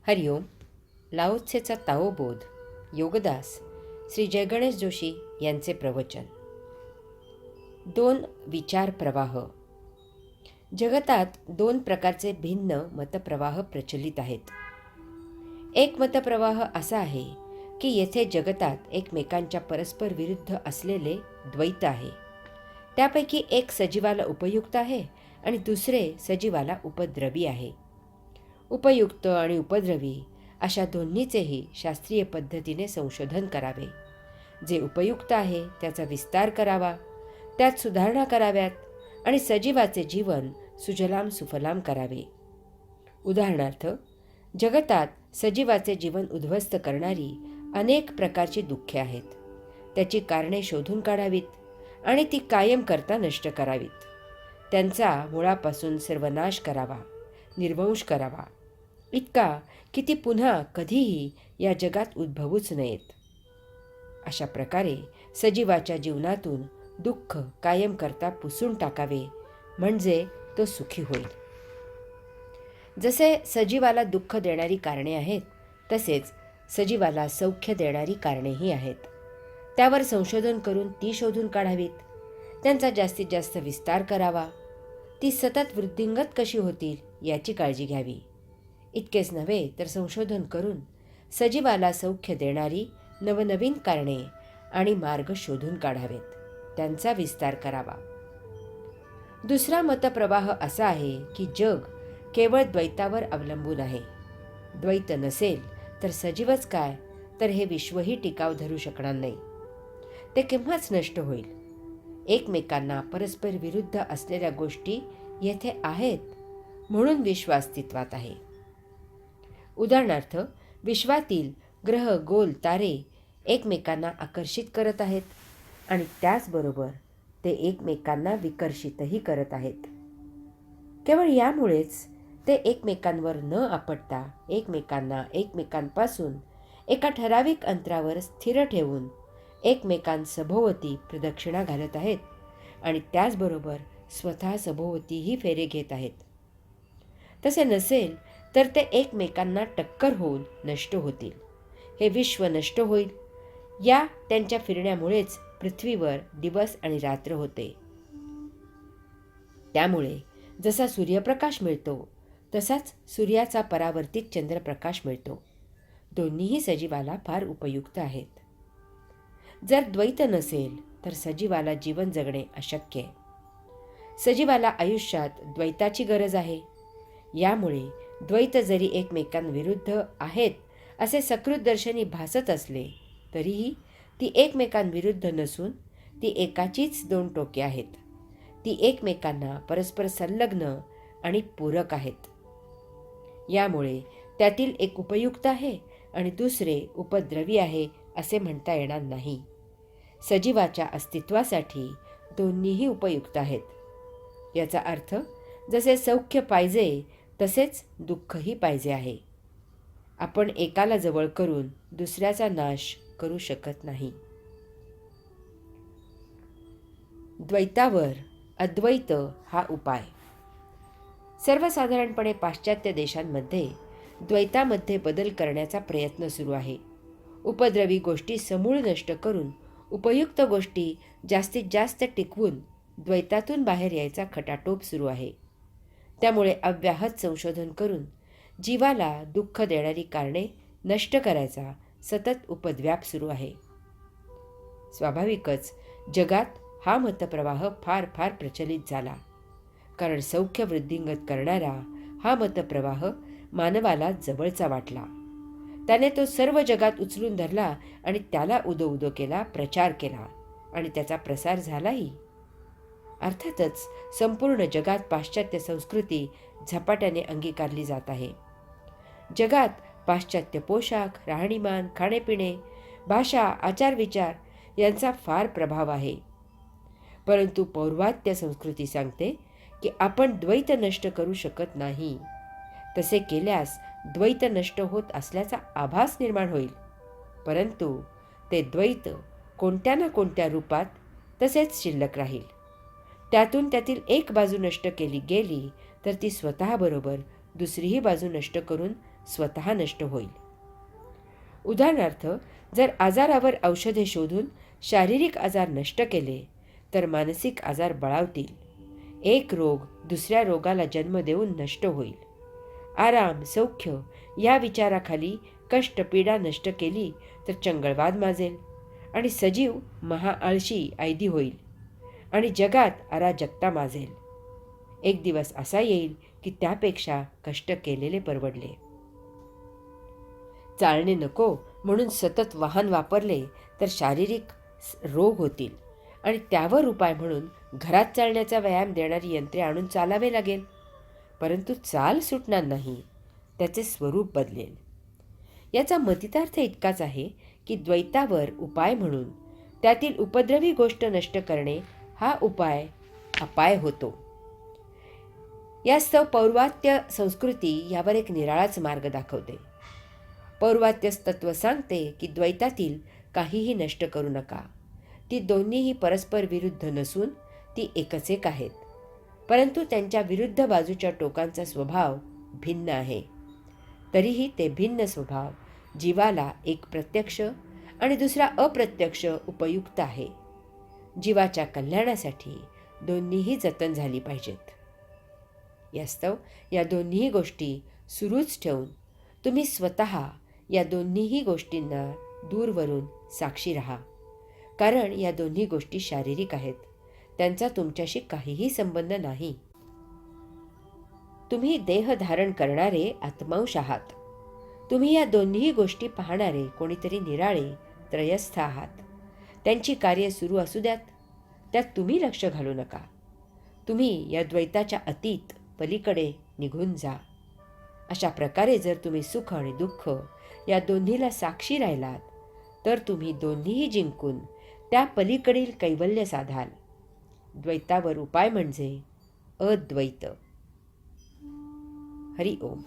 हरिओम. लाओत्सेचा ताओबोध योगदास श्री जयगणेश जोशी यांचे प्रवचन. दोन विचार प्रवाह. जगतात दोन प्रकारचे भिन्न मतप्रवाह प्रचलित आहेत. एक मतप्रवाह असा आहे की येथे जगतात एकमेकांच्या परस्पर विरुद्ध असलेले द्वैत आहे. त्यापैकी एक सजीवाला उपयुक्त आहे आणि दुसरे सजीवाला उपद्रवी आहे. उपयुक्त आणि उपद्रवी अशा दोन्हीचेही शास्त्रीय पद्धतीने संशोधन करावे. जे उपयुक्त आहे त्याचा विस्तार करावा, त्यात सुधारणा कराव्यात आणि सजीवाचे जीवन सुजलाम सुफलाम करावे. उदाहरणार्थ, जगतात सजीवाचे जीवन उद्ध्वस्त करणारी अनेक प्रकारची दुःखे आहेत. त्याची कारणे शोधून काढावीत आणि ती कायम करता नष्ट करावीत. त्यांचा मुळापासून सर्वनाश करावा, निर्वंश करावा, इतका की ती पुन्हा कधीही या जगात उद्भवूच नयेत. अशा प्रकारे सजीवाच्या जीवनातून दुःख कायम करता पुसून टाकावे, म्हणजे तो सुखी होईल. जसे सजीवाला दुःख देणारी कारणे आहेत, तसेच सजीवाला सौख्य देणारी कारणेही आहेत. त्यावर संशोधन करून ती शोधून काढावीत. त्यांचा जास्तीत जास्त विस्तार करावा. ती सतत वृद्धिंगत कशी होतील याची काळजी घ्यावी. इतकेच नव्हे तर संशोधन करून सजीवाला सौख्य देणारी नवनवीन कारणे आणि मार्ग शोधून काढावेत. त्यांचा विस्तार करावा. दुसरा मतप्रवाह असा आहे की जग केवळ द्वैतावर अवलंबून आहे. द्वैत नसेल तर सजीवच काय, तर हे विश्वही टिकाव धरू शकणार नाही. ते केव्हाच नष्ट होईल. एकमेकांना परस्पर विरुद्ध असलेल्या गोष्टी येथे आहेत म्हणून विश्व अस्तित्वात आहे. उदाहरणार्थ, विश्वातील ग्रह, गोल, तारे एकमेकांना आकर्षित करत आहेत आणि त्याचबरोबर ते एकमेकांना विकर्षितही करत आहेत. केवळ यामुळेच ते एकमेकांवर न आपटता एकमेकांना एकमेकांपासून एका ठराविक अंतरावर स्थिर ठेवून एकमेकांसभोवती प्रदक्षिणा घालत आहेत आणि त्याचबरोबर स्वतः सभोवतीही फेरे घेत आहेत. तसे नसेल तर ते एकमेकांना टक्कर होऊन नष्ट होतील. हे विश्व नष्ट होईल. या त्यांच्या फिरण्यामुळेच पृथ्वीवर दिवस आणि रात्र होते. त्यामुळे जसा सूर्यप्रकाश मिळतो तसाच सूर्याचा परावर्तित चंद्रप्रकाश मिळतो. दोन्हीही सजीवाला फार उपयुक्त आहेत. जर द्वैत नसेल तर सजीवाला जीवन जगणे अशक्य आहे. सजीवाला आयुष्यात द्वैताची गरज आहे. यामुळे द्वैत जरी एकमेकांविरुद्ध आहेत असे सकृतदर्शनी भासत असले तरीही ती एकमेकांविरुद्ध नसून ती एकाचीच दोन टोके आहेत. ती एकमेकांना परस्पर संलग्न आणि पूरक आहेत. यामुळे त्यातील एक उपयुक्त आहे आणि दुसरे उपद्रवी आहे असे म्हणता येणार नाही. सजीवाच्या अस्तित्वासाठी दोन्हीही उपयुक्त आहेत. याचा अर्थ जसे सौख्य पाहिजे तसेच दुःखही पाहिजे आहे. आपण एकाला जवळ करून दुसऱ्याचा नाश करू शकत नाही. द्वैतावर अद्वैत हा उपाय. सर्वसाधारणपणे पाश्चात्य देशांमध्ये द्वैतामध्ये बदल करण्याचा प्रयत्न सुरू आहे. उपद्रवी गोष्टी समूळ नष्ट करून उपयुक्त गोष्टी जास्तीत जास्त टिकवून द्वैतातून बाहेर यायचा खटाटोप सुरू आहे. त्यामुळे अव्याहत संशोधन करून जीवाला दुःख देणारी कारणे नष्ट करायचा सतत उपद्व्याप सुरू आहे. स्वाभाविकच जगात हा मतप्रवाह फार फार प्रचलित झाला, कारण सौख्य वृद्धिंगत करणारा हा मतप्रवाह मानवाला जवळचा वाटला. त्याने तो सर्व जगात उचलून धरला आणि त्याला उदो केला, प्रचार केला आणि त्याचा प्रसार झालाही. अर्थातच संपूर्ण जगात पाश्चात्य संस्कृती झपाट्याने अंगीकारली जात आहे. जगात पाश्चात्य पोशाख, राहणीमान, खाणेपिणे, भाषा, आचारविचार यांचा फार प्रभाव आहे. परंतु पौर्वात्य संस्कृती सांगते की आपण द्वैत नष्ट करू शकत नाही. तसे केल्यास द्वैत नष्ट होत असल्याचा आभास निर्माण होईल, परंतु ते द्वैत कोणत्या ना कोणत्या रूपात तसेच शिल्लक राहील. त्यातून त्यातील एक बाजू नष्ट केली गेली तर ती स्वतःबरोबर दुसरीही बाजू नष्ट करून स्वतः नष्ट होईल. उदाहरणार्थ, जर आजारावर औषधे शोधून शारीरिक आजार नष्ट केले तर मानसिक आजार बळावतील. एक रोग दुसऱ्या रोगाला जन्म देऊन नष्ट होईल. आराम, सौख्य या विचाराखाली कष्ट, पीडा नष्ट केली तर चंगळवाद माजेल आणि सजीव महाआळशी ऐदी होईल आणि जगात अराजकता माजेल. एक दिवस असा येईल की त्यापेक्षा कष्ट केलेले परवडले. चालणे नको म्हणून सतत वाहन वापरले तर शारीरिक रोग होतील आणि त्यावर उपाय म्हणून घरात चालण्याचा व्यायाम देणारी यंत्रे आणून चालावे लागेल. परंतु चाल सुटणार नाही, त्याचे स्वरूप बदलेल. याचा मतितार्थ इतकाच आहे की द्वैतावर उपाय म्हणून त्यातील उपद्रवी गोष्ट नष्ट करणे हा उपाय अपाय होतो. यास्तव पौर्वात्य संस्कृती यावर एक निराळाच मार्ग दाखवते. पौर्वात्य तत्व सांगते की द्वैतातील काहीही नष्ट करू नका. ती दोन्हीही परस्पर विरुद्ध नसून ती एकच एक आहेत, परंतु त्यांच्या विरुद्ध बाजूच्या टोकांचा स्वभाव भिन्न आहे. तरीही ते भिन्न स्वभाव जीवाला एक प्रत्यक्ष आणि दुसरा अप्रत्यक्ष उपयुक्त आहे. जीवाच्या कल्याणासाठी दोन्हीही जतन झाली पाहिजेत. यास्तव या दोन्ही गोष्टी सुरूच ठेवून तुम्ही स्वतः या दोन्हीही गोष्टींना दूरवरून साक्षी राहा. कारण या दोन्ही गोष्टी शारीरिक आहेत, त्यांचा तुमच्याशी काहीही संबंध नाही. तुम्ही देह धारण करणारे आत्मांश आहात. तुम्ही या दोन्ही गोष्टी पाहणारे कोणीतरी निराळे त्रयस्थ आहात. त्यांची कार्य सुरू असू द्यात, त्यात तुम्ही लक्ष घालू नका. तुम्ही या द्वैताच्या अतीत पलीकडे निघून जा. अशा प्रकारे जर तुम्ही सुख आणि दुःख या दोन्हीला साक्षी राहिलात तर तुम्ही दोन्हीही जिंकून त्या पलीकडील कैवल्य साधाल. द्वैतावर उपाय म्हणजे अद्वैत. हरि ओम.